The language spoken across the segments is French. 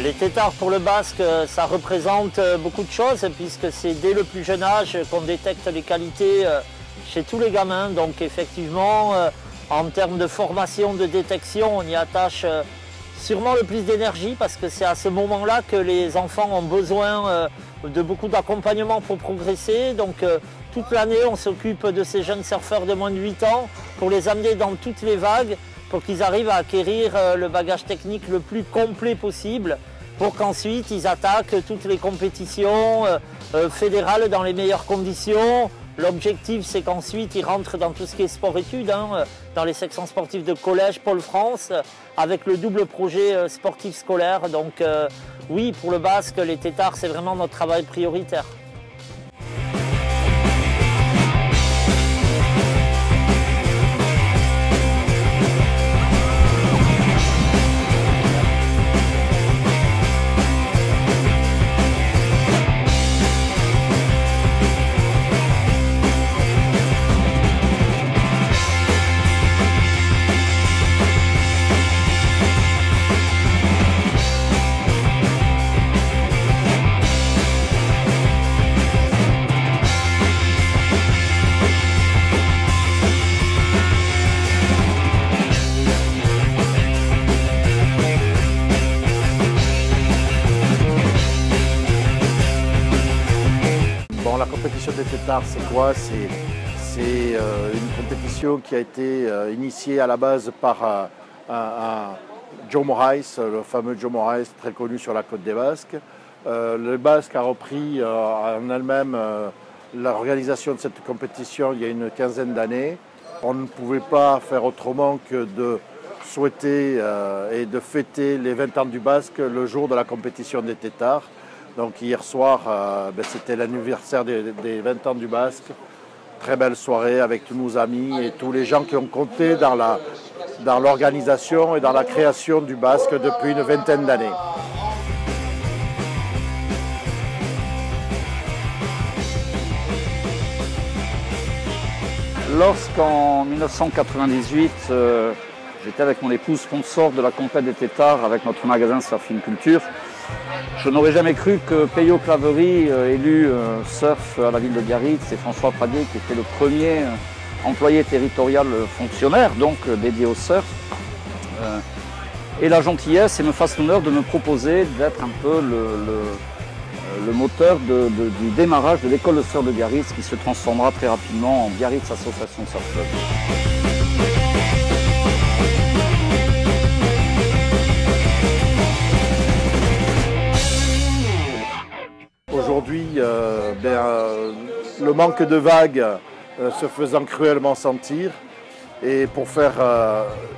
Les têtards pour le basque, ça représente beaucoup de choses puisque c'est dès le plus jeune âge qu'on détecte les qualités chez tous les gamins. Donc effectivement, en termes de formation, de détection, on y attache sûrement le plus d'énergie parce que c'est à ce moment-là que les enfants ont besoin de beaucoup d'accompagnement pour progresser. Donc toute l'année, on s'occupe de ces jeunes surfeurs de moins de 8 ans pour les amener dans toutes les vagues, pour qu'ils arrivent à acquérir le bagage technique le plus complet possible, pour qu'ensuite ils attaquent toutes les compétitions fédérales dans les meilleures conditions. L'objectif, c'est qu'ensuite ils rentrent dans tout ce qui est sport-études, dans les sections sportives de collège Pôle France, avec le double projet sportif scolaire. Donc oui, pour le basque, les têtards, c'est vraiment notre travail prioritaire. La compétition des têtards, c'est quoi? C'est une compétition qui a été initiée à la base par Joe Moraes, le fameux Joe Moraes, très connu sur la côte des Basques. Le Basque a repris en elle-même l'organisation de cette compétition il y a une quinzaine d'années. On ne pouvait pas faire autrement que de souhaiter et de fêter les 20 ans du Basque le jour de la compétition des têtards. Donc hier soir, c'était l'anniversaire des 20 ans du Basque. Très belle soirée avec tous nos amis et tous les gens qui ont compté dans l'organisation et dans la création du Basque depuis une vingtaine d'années. Lorsqu'en 1998, j'étais avec mon épouse sponsor de la compète des têtards avec notre magasin Surfing Culture, je n'aurais jamais cru que Peyo Claverie, élu surf à la ville de Biarritz, et François Pradier, qui était le premier employé territorial fonctionnaire, donc dédié au surf, ait la gentillesse et me fasse l'honneur de me proposer d'être un peu le moteur du démarrage de l'école de surf de Biarritz, qui se transformera très rapidement en Biarritz Association Surf Club. Aujourd'hui, le manque de vagues se faisant cruellement sentir, et pour faire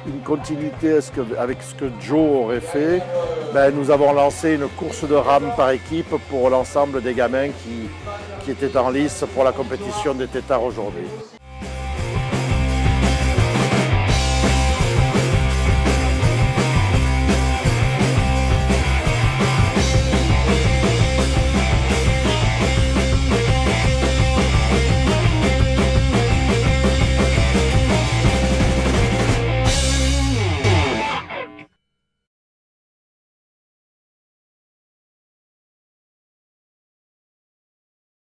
une continuité avec ce que Joe aurait fait, nous avons lancé une course de rame par équipe pour l'ensemble des gamins qui étaient en lice pour la compétition des têtards aujourd'hui.